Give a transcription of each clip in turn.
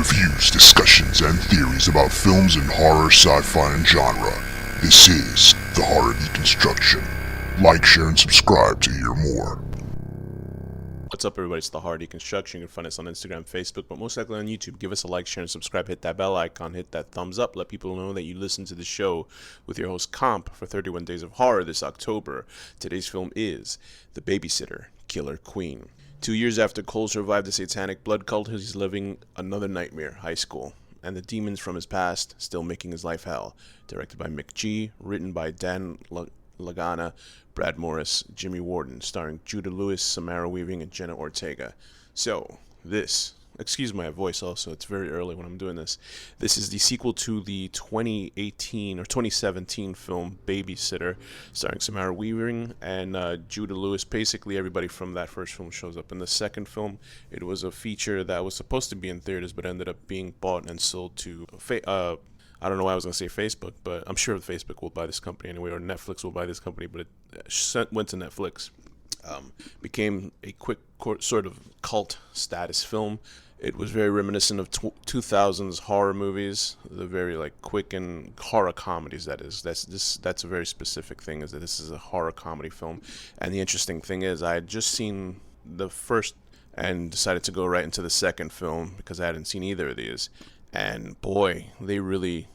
reviews, discussions, and theories about films in horror, sci-fi, and genre. This is the Horror Deconstruction. Like, share, and subscribe to hear more. What's up, everybody? It's the Horror Deconstruction. You can find us on Instagram, Facebook, but most likely on YouTube. Give us a like, share, and subscribe. Hit that bell icon. Hit that thumbs up. Let people know that you listen to the show with your host, Komp, for 31 Days of Horror this October. Today's film is The Babysitter, Killer Queen. 2 years after Cole survived the satanic blood cult, he's living another nightmare, high school, and the demons from his past still making his life hell. Directed by Mick G., written by Dan Lagana, Brad Morris, Jimmy Warden, starring Judah Lewis, Samara Weaving, and Jenna Ortega. So, excuse my voice also, it's very early when I'm doing this. This is the sequel to the 2018 or 2017 film Babysitter, starring Samara Weaving and Judah Lewis. Basically, everybody from that first film shows up. In the second film, it was a feature that was supposed to be in theaters, but ended up being bought and sold to I don't know why I was going to say Facebook, but I'm sure Facebook will buy this company anyway, or Netflix will buy this company, but it went to Netflix. Became a quick sort of cult status film. It was very reminiscent of 2000s horror movies, the very quick and horror comedies. That's a very specific thing, is that this is a horror comedy film. And the interesting thing is, I had just seen the first and decided to go right into the second film because I hadn't seen either of these. And boy, they really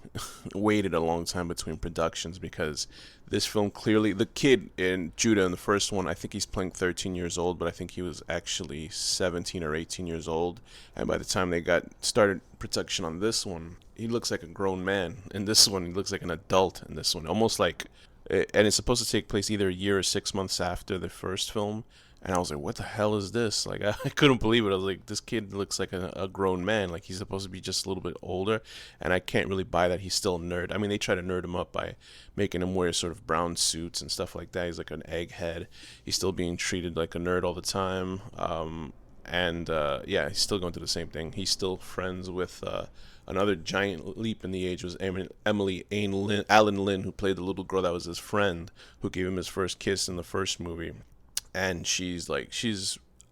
waited a long time between productions, because this film clearly, the kid in Judah in the first one, I think he's playing 13 years old, but I think he was actually 17 or 18 years old. And by the time they got started production on this one, he looks like a grown man. In this one, he looks like an adult in this one, almost like, and it's supposed to take place either a year or 6 months after the first film. And I was like, what the hell is this? I couldn't believe it. I was like, this kid looks like a grown man. Like, he's supposed to be just a little bit older. And I can't really buy that he's still a nerd. I mean, they try to nerd him up by making him wear sort of brown suits and stuff like that. He's like an egghead. He's still being treated like a nerd all the time. He's still going through the same thing. He's still friends with another giant leap in the age was Emily Allen Lynn, who played the little girl that was his friend, who gave him his first kiss in the first movie. And she's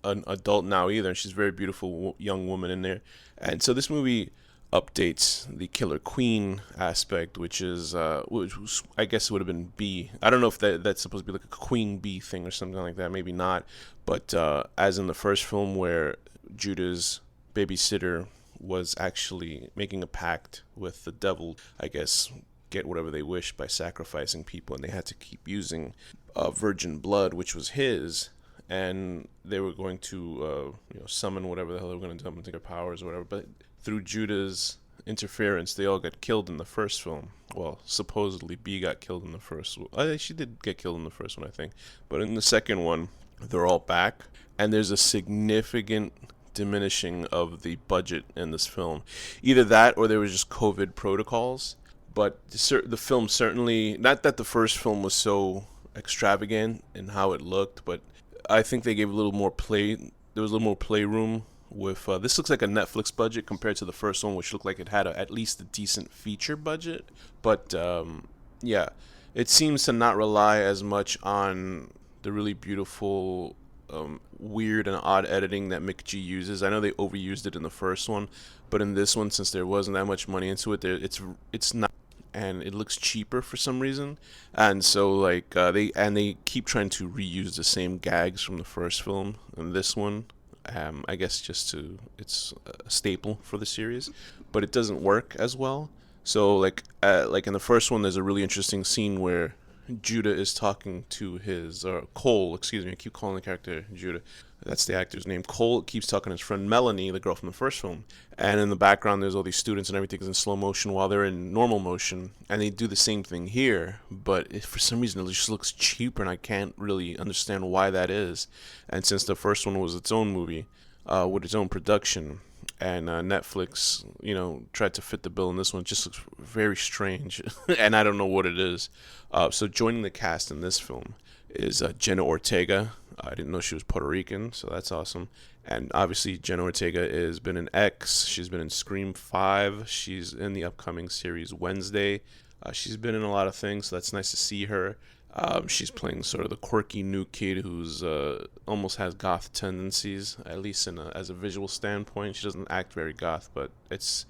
an adult now either, and she's a very beautiful young woman in there. And so this movie updates the Killer Queen aspect, which I guess would have been B. I don't know if that's supposed to be like a Queen Bee thing or something like that. Maybe not. But as in the first film, where Judah's babysitter was actually making a pact with the devil, I guess, get whatever they wish by sacrificing people, and they had to keep using virgin blood, which was his, and they were going to summon whatever the hell they were going to do into their powers or whatever. But through Judah's interference, they all got killed in the first film. Well, supposedly B got killed in the first one. She did get killed in the first one, I think. But in the second one, they're all back, and there's a significant diminishing of the budget in this film. Either that, or there was just COVID protocols. But the film certainly, not that the first film was so extravagant in how it looked, but I think they gave a little more play. There was a little more playroom with this. Looks like a Netflix budget compared to the first one, which looked like it had at least a decent feature budget. But it seems to not rely as much on the really beautiful, weird and odd editing that Mick G uses. I know they overused it in the first one, but in this one, since there wasn't that much money into it, it's not. And it looks cheaper for some reason, and so they keep trying to reuse the same gags from the first film in this one. I guess it's a staple for the series, but it doesn't work as well. So like in the first one, there's a really interesting scene where Judah is talking to his Cole. Excuse me, I keep calling the character Judah. That's the actor's name. Cole keeps talking to his friend Melanie, the girl from the first film. And in the background, there's all these students and everything is in slow motion while they're in normal motion. And they do the same thing here, but for some reason it just looks cheaper, and I can't really understand why that is. And since the first one was its own movie, with its own production, and Netflix, tried to fit the bill in this one, it just looks very strange. And I don't know what it is. So joining the cast in this film is Jenna Ortega. I didn't know she was Puerto Rican, so that's awesome. And obviously, Jenna Ortega has been in X. She's been in Scream 5. She's in the upcoming series Wednesday. She's been in a lot of things, so that's nice to see her. She's playing sort of the quirky new kid who's almost has goth tendencies, at least as a visual standpoint. She doesn't act very goth, but it's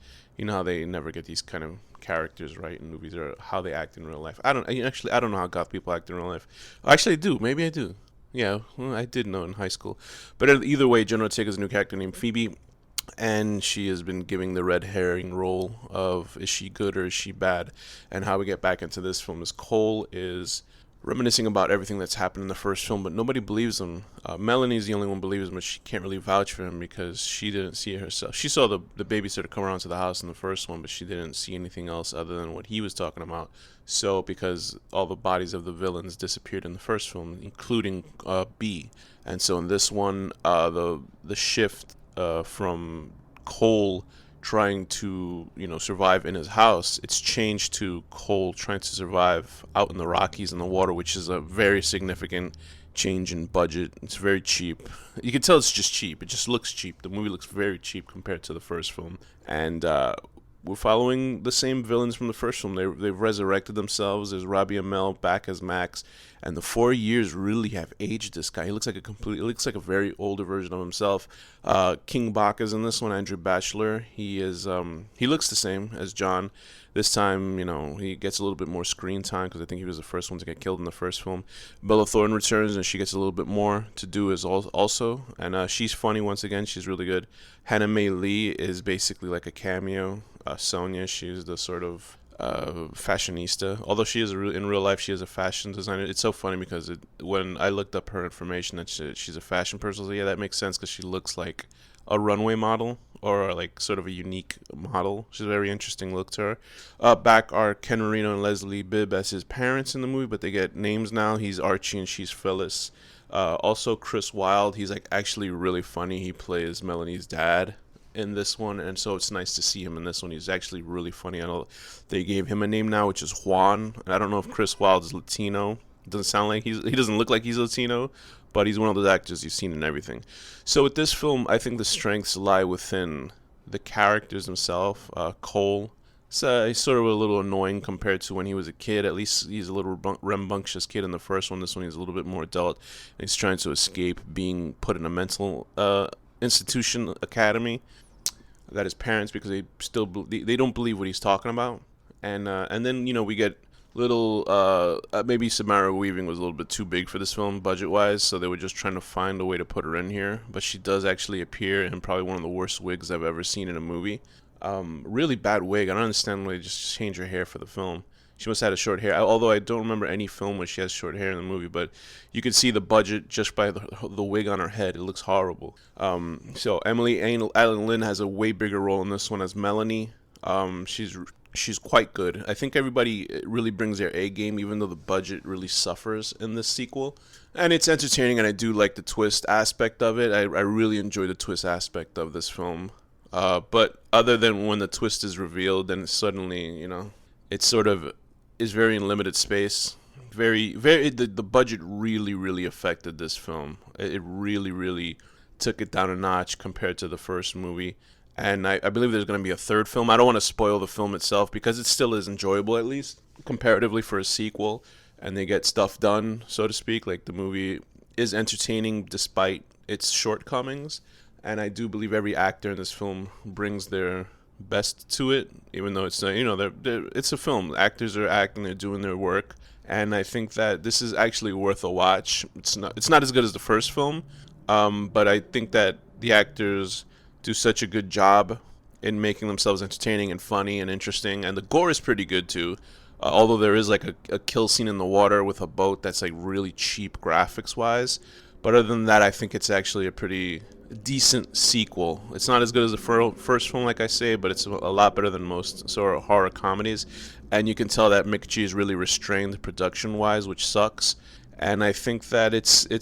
how they never get these kind of characters right in movies or how they act in real life. I don't know how goth people act in real life. Actually, I do. Maybe I do. Yeah, well, I did know in high school. But either way, Jenna Ortega's a new character named Phoebe, and she has been giving the red herring role of is she good or is she bad. And how we get back into this film is Cole is reminiscing about everything that's happened in the first film, but nobody believes him. Melanie's the only one who believes him, but she can't really vouch for him because she didn't see it herself. She saw the babysitter come around to the house in the first one, but she didn't see anything else other than what he was talking about. So because all the bodies of the villains disappeared in the first film, including B, and so in this one, the shift from Cole trying to survive in his house, it's changed to Cole trying to survive out in the Rockies in the water, which is a very significant change in budget. It's very cheap. You can tell it's just cheap. It just looks cheap. The movie looks very cheap compared to the first film, and we're following the same villains from the first film. They've resurrected themselves. There's Robbie Amell back as Max, and the 4 years really have aged this guy. He looks like a very older version of himself. King Bach is in this one. Andrew Bachelor. He looks the same as John. This time, he gets a little bit more screen time because I think he was the first one to get killed in the first film. Bella Thorne returns and she gets a little bit more to do as also, and she's funny once again. She's really good. Hannah Mae Lee is basically like a cameo. Sonia, she's the sort of fashionista. Although she is in real life, she is a fashion designer. It's so funny because when I looked up her information that she's a fashion person, so yeah, that makes sense because she looks like a runway model or like sort of a unique model. She's a very interesting look to her. Back are Ken Marino and Leslie Bibb as his parents in the movie, but they get names now. He's Archie and she's Phyllis. Also Chris Wilde, he's like actually really funny. He plays Melanie's dad in this one, and so it's nice to see him in this one. He's actually really funny. I know they gave him a name now, which is Juan. And I don't know if Chris Wilde is Latino. It doesn't sound like he doesn't look like he's Latino, but he's one of those actors you've seen in everything. So with this film, I think the strengths lie within the characters themselves. Cole, he's sort of a little annoying compared to when he was a kid. At least he's a little rambunctious kid in the first one. This one he's a little bit more adult, and he's trying to escape being put in a mental institution academy that his parents, because they don't believe what he's talking about, and then we get little maybe Samara Weaving was a little bit too big for this film budget wise, so they were just trying to find a way to put her in here, but she does actually appear in probably one of the worst wigs I've ever seen in a movie. Really bad wig. I don't understand why they just change her hair for the film. She must have had a short hair, although I don't remember any film where she has short hair in the movie, but you can see the budget just by the wig on her head. It looks horrible. So Emily Allen Lynn has a way bigger role in this one as Melanie. She's quite good. I think everybody really brings their A game, even though the budget really suffers in this sequel. And it's entertaining, and I do like the twist aspect of it. I really enjoy the twist aspect of this film. But other than when the twist is revealed, then suddenly, it sort of is very in limited space. The budget really affected this film. It really took it down a notch compared to the first movie. And I believe there's going to be a third film. I don't want to spoil the film itself because it still is enjoyable, at least comparatively for a sequel. And they get stuff done, so to speak. Like, the movie is entertaining despite its shortcomings. And I do believe every actor in this film brings their best to it, even though it's it's a film. Actors are acting, they're doing their work, and I think that this is actually worth a watch. It's not as good as the first film, but I think that the actors do such a good job in making themselves entertaining and funny and interesting, and the gore is pretty good too. Although there is like a kill scene in the water with a boat that's like really cheap graphics wise, but other than that, I think it's actually a pretty decent sequel. It's not as good as the first film, like I say, but it's a lot better than most sort of horror comedies. And you can tell that Mick G is really restrained production-wise, which sucks. And I think that it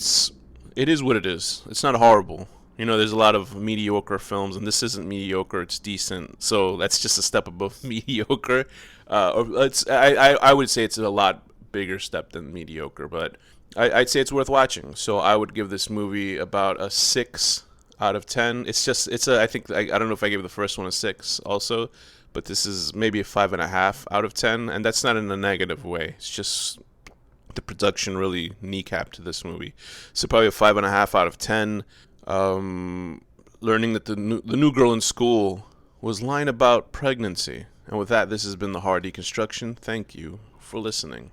is what it is. It's not horrible. There's a lot of mediocre films, and this isn't mediocre. It's decent. So that's just a step above mediocre. I would say it's a lot bigger step than mediocre, but I'd say it's worth watching. So I would give this movie about a 6 out of 10. I don't know if I gave the first one a 6 also, but this is maybe a 5.5 out of 10, and that's not in a negative way. It's just The production really kneecapped this movie. So probably a 5.5 out of 10. Learning that the new girl in school was lying about pregnancy. And with that, this has been the Horror Deconstruction. Thank you for listening.